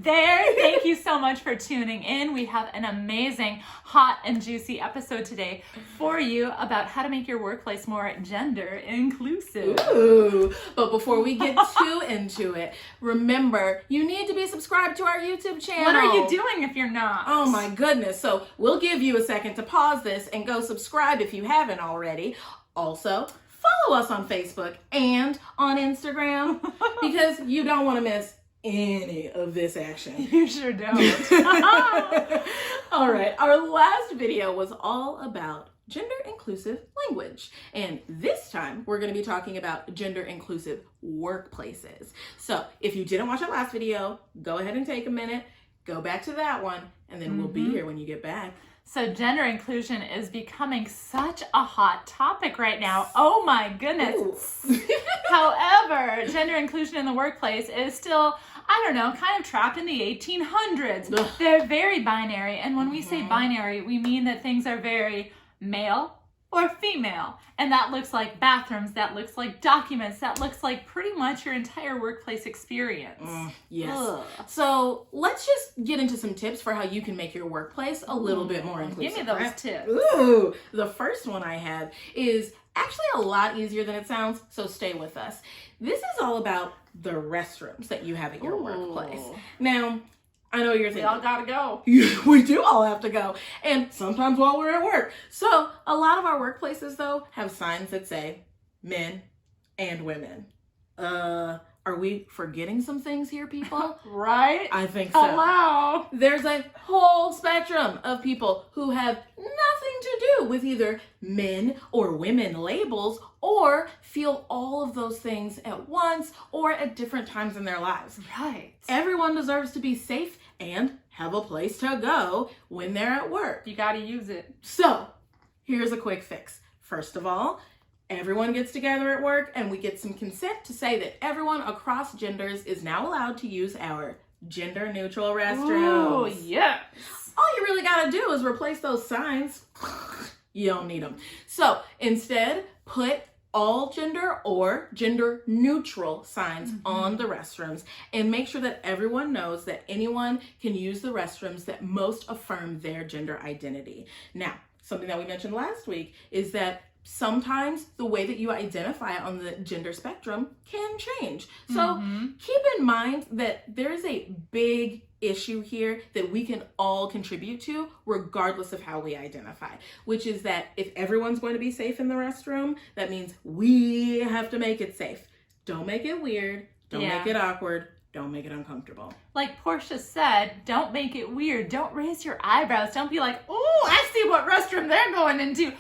there. Thank you so much for tuning in. We have an amazing, hot and juicy episode today for you about how to make your workplace more gender inclusive. Ooh, but before we get too into it, remember, you need to be subscribed to our YouTube channel. What are you doing if you're not? Oh my goodness. So we'll give you a second to pause this and go subscribe if you haven't already. Also, follow us on Facebook and on Instagram because you don't want to miss any of this action. You sure don't. All right, our last video was all about gender inclusive language. And this time we're going to be talking about gender inclusive workplaces. So if you didn't watch our last video, go ahead and take a minute, go back to that one, and then we'll be here when you get back. So gender inclusion is becoming such a hot topic right now. Oh my goodness. However, gender inclusion in the workplace is still, I don't know, kind of trapped in the 1800s. Ugh. They're very binary. And when we say binary, we mean that things are very male or female. And that looks like bathrooms, that looks like documents, that looks like pretty much your entire workplace experience. Yes. Ugh. So let's just get into some tips for how you can make your workplace a little bit more inclusive. Give me those right? tips. Ooh, the first one I have is actually a lot easier than it sounds, so stay with us. This is all about the restrooms that you have at your workplace. Now, I know you're thinking, We all gotta go. we do all have to go, and sometimes while we're at work. So a lot of our workplaces, though, have signs that say men and women. Are we forgetting some things here, people? Right? I think so. Hello. There's a whole spectrum of people who have nothing to do with either men or women labels or feel all of those things at once or at different times in their lives. Right. Everyone deserves to be safe and have a place to go when they're at work. You gotta use it. So, here's a quick fix. First of all, everyone gets together at work and we get some consent to say that everyone across genders is now allowed to use our gender neutral restrooms. Oh, yes. All you really gotta do is replace those signs. You don't need them. So instead, put all gender or gender neutral signs on the restrooms and make sure that everyone knows that anyone can use the restrooms that most affirm their gender identity. Now, something that we mentioned last week is that sometimes the way that you identify on the gender spectrum can change. So keep in mind that there is a big issue here that we can all contribute to regardless of how we identify, which is that if everyone's going to be safe in the restroom, that means we have to make it safe. Don't make it weird. Don't make it awkward. Don't make it uncomfortable. Like Porscha said, don't make it weird. Don't raise your eyebrows. Don't be like, oh, I see what restroom they're going into.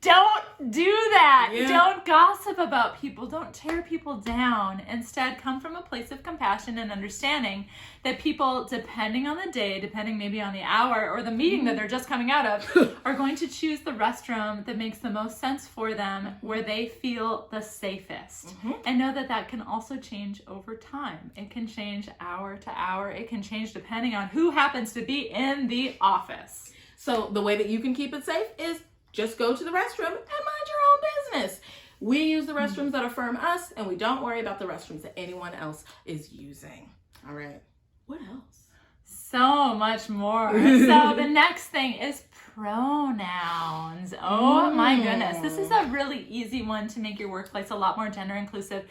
Don't do that. Yeah. Don't gossip about people. Don't tear people down. Instead, come from a place of compassion and understanding that people, depending on the day, depending maybe on the hour or the meeting that they're just coming out of, are going to choose the restroom that makes the most sense for them, where they feel the safest. And know that that can also change over time. It can change hour to hour. It can change depending on who happens to be in the office. So the way that you can keep it safe is just go to the restroom and mind your own business. We use the restrooms that affirm us, and we don't worry about the restrooms that anyone else is using. All right. What else? So much more. So the next thing is pronouns. Oh my goodness. This is a really easy one to make your workplace a lot more gender inclusive,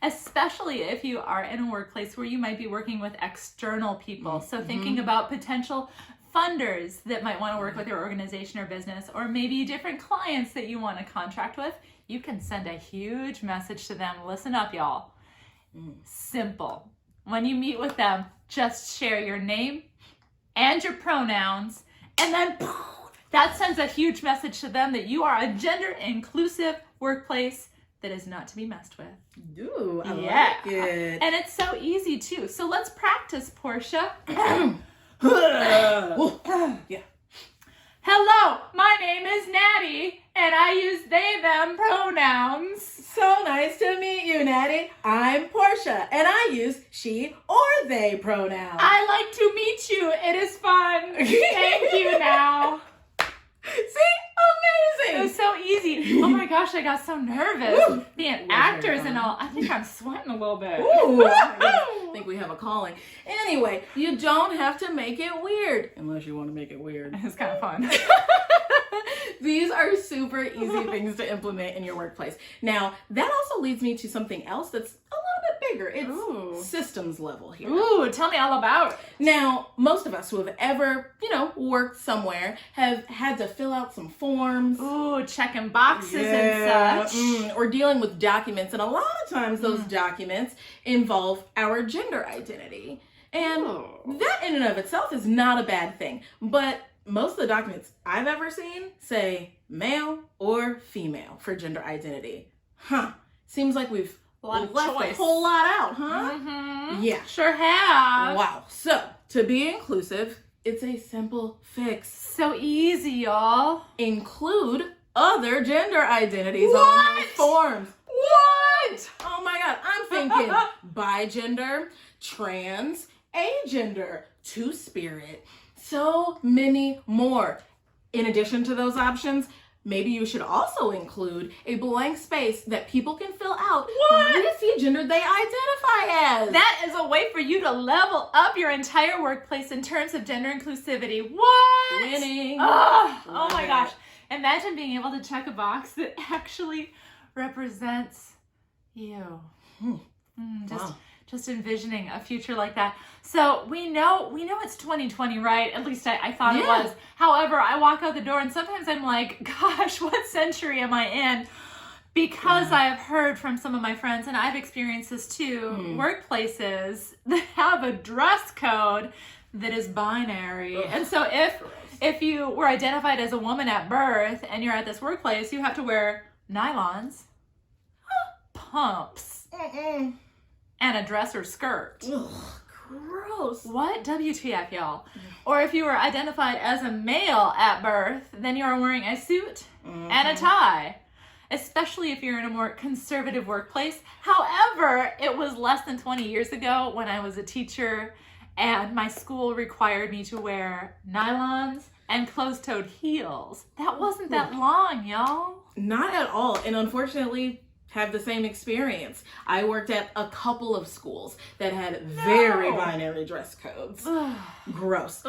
especially if you are in a workplace where you might be working with external people. So thinking about potential funders that might want to work with your organization or business, or maybe different clients that you want to contract with, you can send a huge message to them. Listen up, y'all. Simple. When you meet with them, just share your name and your pronouns, and then that sends a huge message to them that you are a gender inclusive workplace that is not to be messed with. Ooh, I like it. And it's so easy too. So let's practice, Porscha. Yeah. Hello, my name is Nady, and I use they, them pronouns. So nice to meet you, Nady. I'm Porscha, and I use she or they pronouns. I like to meet you. It is fun. Thank you now. See? Amazing. It was so easy. Oh my gosh, I got so nervous. Woo. Being actors and all. I think I'm sweating a little bit. Ooh. think we have a calling. Anyway, you don't have to make it weird unless you want to make it weird. It's kind of fun. These are super easy things to implement in your workplace. Now, that also leads me to something else that's a little bit bigger. It's systems level here. Ooh, tell me all about it. Now, most of us who have ever, worked somewhere have had to fill out some forms. Ooh, checking boxes and such. Or dealing with documents. And a lot of times those documents involve our gender identity. And that in and of itself is not a bad thing. But most of the documents I've ever seen say male or female for gender identity. Seems like we've left a whole lot out, huh? Mm-hmm. Yeah. Sure have. Wow. So, to be inclusive, it's a simple fix. So easy, y'all. Include other gender identities What? on those forms. What? Oh my God. I'm thinking bigender, trans, agender, two-spirit. So many more. In addition to those options, maybe you should also include a blank space that people can fill out with the gender they identify as. That is a way for you to level up your entire workplace in terms of gender inclusivity. What? Winning. Oh my gosh. Imagine being able to check a box that actually represents you. Just envisioning a future like that. So we know it's 2020, right? At least I thought it was. However, I walk out the door and sometimes I'm like, gosh, what century am I in? Because I have heard from some of my friends, and I've experienced this too, workplaces that have a dress code that is binary. And so if you were identified as a woman at birth and you're at this workplace, you have to wear nylons, pumps, and a dress or skirt. Ugh, gross. What? WTF, y'all. Or if you were identified as a male at birth, then you are wearing a suit and a tie. Especially if you're in a more conservative workplace. However, it was less than 20 years ago when I was a teacher and my school required me to wear nylons and closed-toed heels. That wasn't that long, y'all. Not at all. And unfortunately, have the same experience. I worked at a couple of schools that had very binary dress codes. Gross.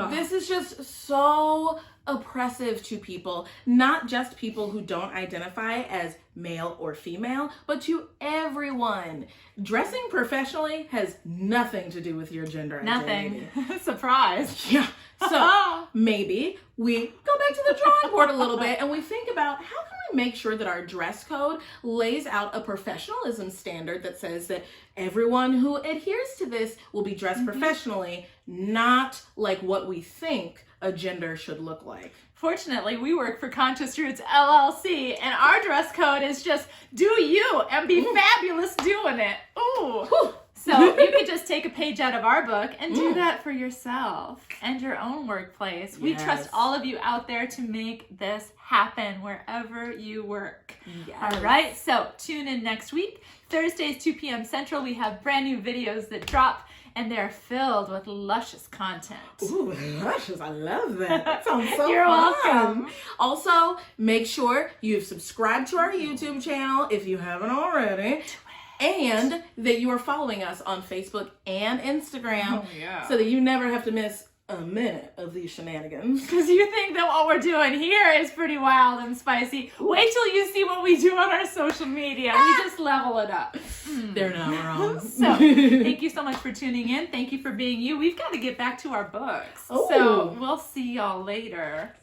This is just so oppressive to people, not just people who don't identify as male or female, but to everyone. Dressing professionally has nothing to do with your gender identity. Nothing. Surprise. Yeah. So maybe we go back to the drawing board a little bit and we think about how can we make sure that our dress code lays out a professionalism standard that says that everyone who adheres to this will be dressed professionally, not like what we think a gender should look like. Fortunately, we work for Conscious Roots LLC, and our dress code is just do you and be fabulous doing it. Ooh. So you could just take a page out of our book and do that for yourself and your own workplace. Yes. We trust all of you out there to make this happen wherever you work. Yes. All right, so tune in next week. Thursdays, 2 p.m. Central, we have brand new videos that drop, and they're filled with luscious content. Ooh, luscious. I love that. That sounds so You're fun. welcome. Also, make sure you've subscribed to our YouTube channel if you haven't already. And that you are following us on Facebook and Instagram so that you never have to miss a minute of these shenanigans. Because you think that what we're doing here is pretty wild and spicy. Wait till you see what we do on our social media. We just level it up. They're not wrong. So thank you so much for tuning in. Thank you for being you. We've got to get back to our books. So we'll see y'all later.